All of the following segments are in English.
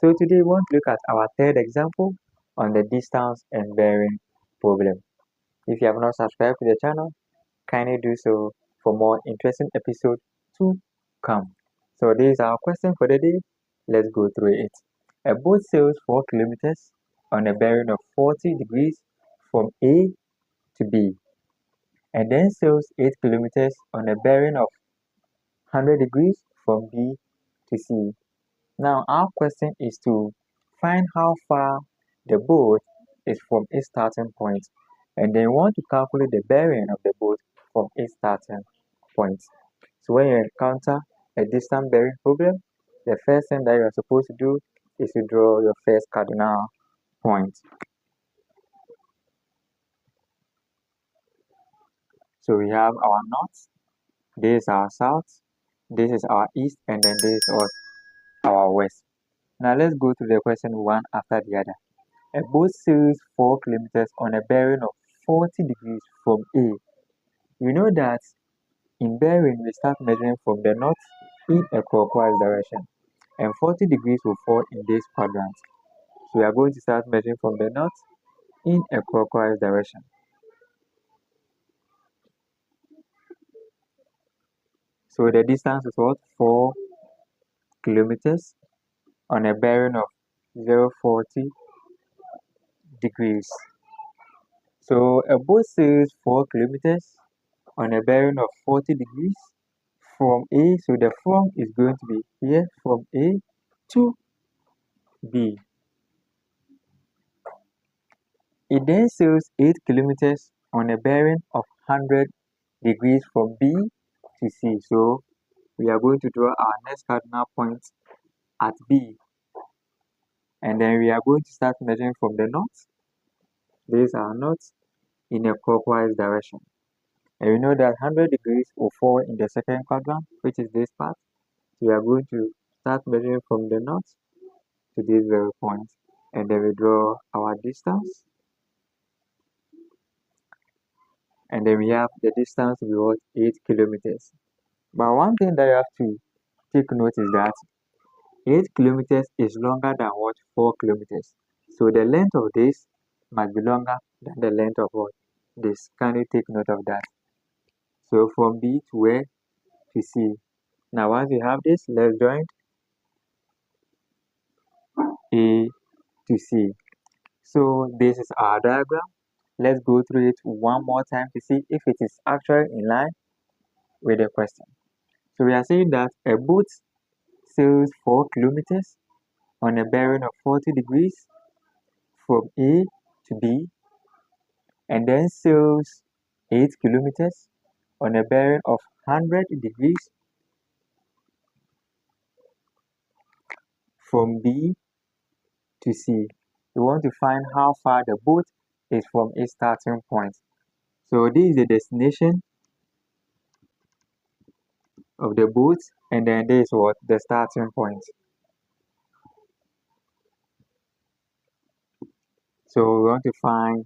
So today we want to look at our third example on the distance and bearing problem. If you have not subscribed to the channel, kindly do so for more interesting episodes to come. So this is our question for the day. Let's go through it. A boat sails 4 kilometers on a bearing of 40 degrees from A to B, and then sails 8 kilometers on a bearing of 100 degrees from B to C. Now our question is to find how far the boat is from its starting point, and then we want to calculate the bearing of the boat from its starting point. So when you encounter a distance bearing problem, the first thing that you are supposed to do is to draw your first cardinal point. So we have our north, this is our south, this is our east, and then this is our west. Now let's go to the question one after the other. A boat sails 4 kilometers on a bearing of 40 degrees from A. We know that in bearing we start measuring from the north in a clockwise direction, and 40 degrees will fall in this quadrant. So we are going to start measuring from the north in a clockwise direction. So the distance is what? 4 kilometers on a bearing of 040 degrees. So a boat sails 4 kilometers on a bearing of 40 degrees from A. So the from is going to be here from A to B. It then sails 8 kilometers on a bearing of 100 degrees from B to C. So we are going to draw our next cardinal point at B, and then we are going to start measuring from the north. These are north in a clockwise direction, and we know that 100 degrees will fall in the second quadrant, which is this part. So we are going to start measuring from the north to this very point, and then we draw our distance, and then we have the distance we want 8 kilometers. But one thing that you have to take note is that 8 kilometers is longer than what? 4 kilometers. So the length of this must be longer than the length of what? This. Can you take note of that? So from B to where? To C. Now once you have this, let's join A to C. So this is our diagram. Let's go through it one more time to see if it is actually in line with the question. So we are saying that a boat sails 4 kilometers on a bearing of 40 degrees from A to B, and then sails 8 kilometers on a bearing of 100 degrees from B to C. We want to find how far the boat is from its starting point. So this is the destination of the boat, and then this is what? The starting point. So we want to find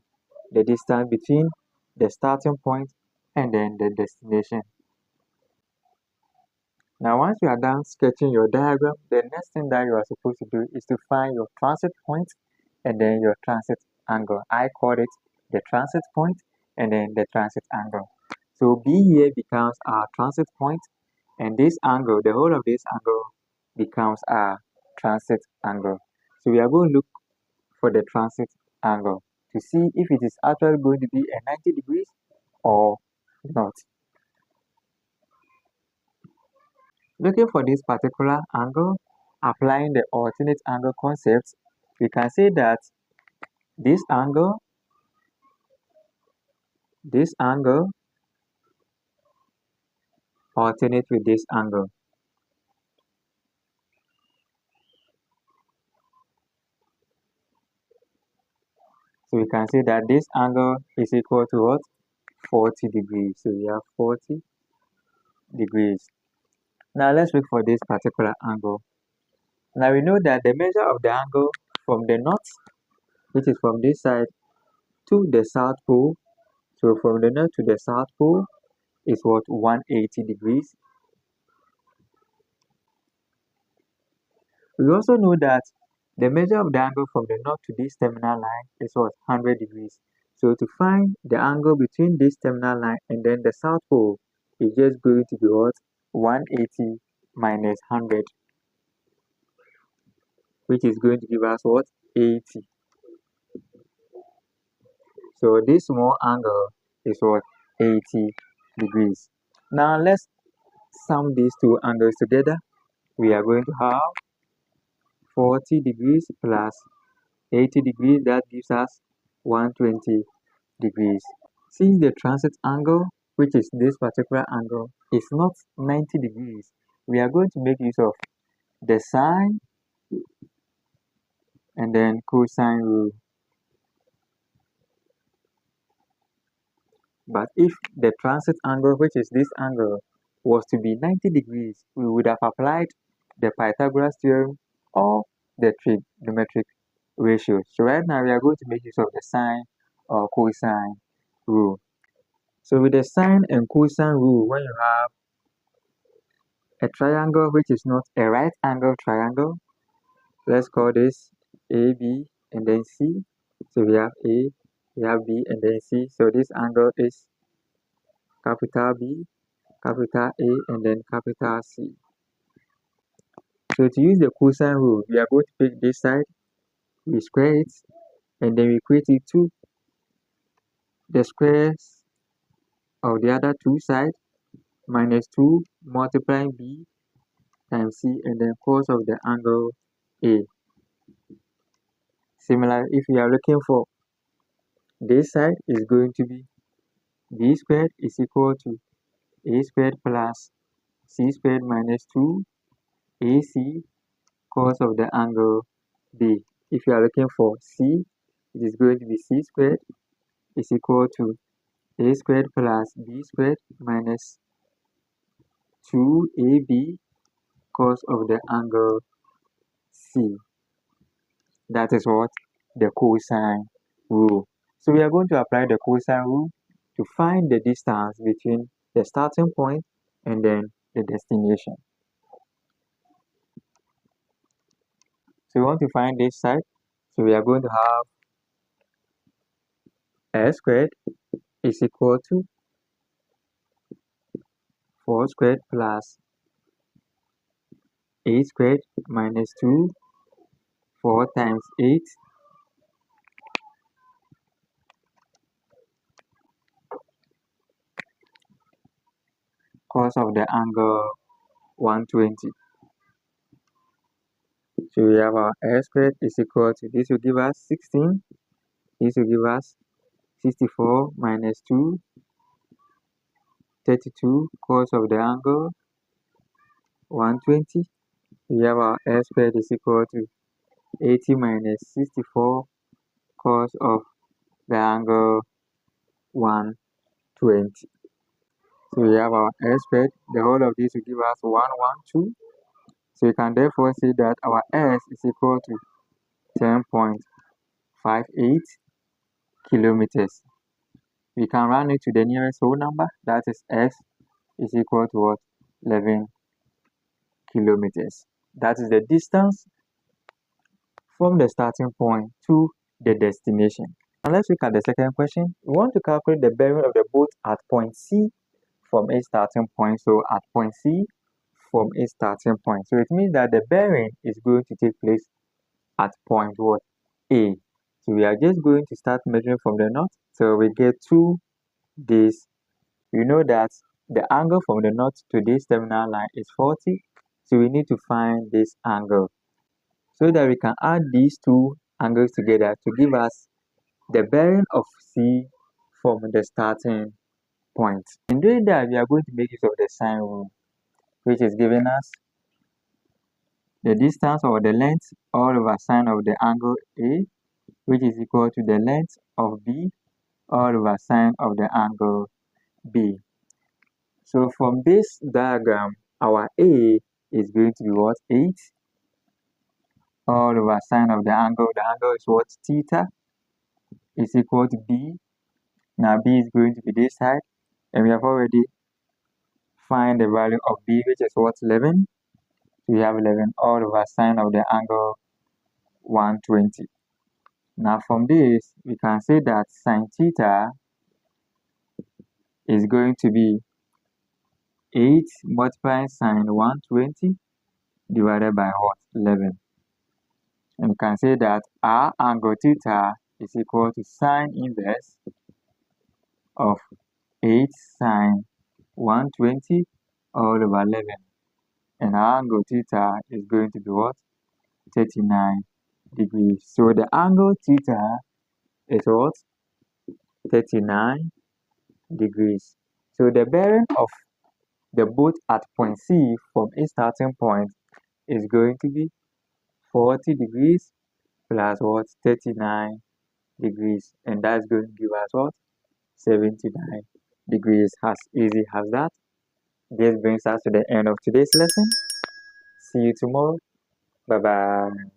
the distance between the starting point and then the destination. Now once you are done sketching your diagram, the next thing that you are supposed to do is to find your transit point and then your transit angle. I call it the transit point and then the transit angle. So B here becomes our transit point, and this angle, the whole of this angle becomes our transit angle. So we are going to look for the transit angle to see if it is actually going to be a 90 degrees or not. Looking for this particular angle, applying the alternate angle concept, we can say that this angle alternate with this angle. So we can say that this angle is equal to what? 40 degrees. So we have 40 degrees. Now let's look for this particular angle. Now we know that the measure of the angle from the north, which is from this side, to the south pole. So from the north to the south pole is what? 180 degrees. We also know that The measure of the angle from the north to this terminal line is what? 100 degrees. So to find the angle between this terminal line and then the south pole is just going to be what? 180 minus 100, which is going to give us what? 80. So this small angle is what? 80 degrees. Now let's sum these two angles together. We are going to have 40 degrees plus 80 degrees. That gives us 120 degrees. Since the transit angle, which is this particular angle, is not 90 degrees, we are going to make use of the sine and then cosine rule. But if the transit angle, which is this angle, was to be 90 degrees, we would have applied the Pythagoras theorem or the trigonometric ratio. So right now we are going to make use of the sine or cosine rule. So with the sine and cosine rule, when you have a triangle which is not a right angle triangle, let's call this AB and then C. So we have A, we have B and then C. So this angle is capital B, capital A and then capital C. So to use the cosine rule, we are going to pick this side, we square it, and then we equate it to the squares of the other two sides minus 2 multiplying B times C and then cos of the angle A. Similarly, if we are looking for this side, is going to be B squared is equal to A squared plus C squared minus 2 AC cos of the angle B. If you are looking for C, it is going to be C squared is equal to A squared plus B squared minus 2AB cos of the angle C. That is what? The cosine rule. So we are going to apply the cosine rule to find the distance between the starting point and then the destination. So we want to find this side. So we are going to have S squared is equal to 4 squared plus 8 squared minus 2, 4 times 8 cos of the angle 120. So we have our S squared is equal to, this will give us 16, this will give us 64 minus 2, 32 cos of the angle 120. We have our S squared is equal to 80 minus 64 cos of the angle 120. So we have our S squared. The whole of this will give us 112. So you can therefore say that our S is equal to 10.58 kilometers. We can round it to the nearest whole number, that is S is equal to what? 11 kilometers. That is the distance from the starting point to the destination. Now let's look at the second question. We want to calculate the bearing of the boat at point C from a starting point. So at point C from a starting point. So it means that the bearing is going to take place at point what? A. So we are just going to start measuring from the north till we get to this. We know that the angle from the north to this terminal line is 40. So we need to find this angle so that we can add these two angles together to give us the bearing of C from the starting point. In doing that, we are going to make use of the sine rule, which is giving us the distance or the length all over sine of the angle A, which is equal to the length of B all over sine of the angle B. So from this diagram, our A is going to be what? 8 all over sine of the angle. The angle is what? Theta is equal to B. Now B is going to be this side, and we have already find the value of B, which is what? 11. So we have 11 all over sine of the angle 120. Now from this, we can say that sine theta is going to be 8 multiplying sine 120 divided by what? 11. And we can say that our angle theta is equal to sine inverse of 8 sine 120 all over 11. And our angle theta is going to be what? 39 degrees. So the angle theta is what? 39 degrees. So the bearing of the boat at point C from a starting point is going to be 40 degrees plus what? 39 degrees. And that's going to give us what? 79 degrees. As easy as that. This brings us to the end of today's lesson. See you tomorrow. Bye bye.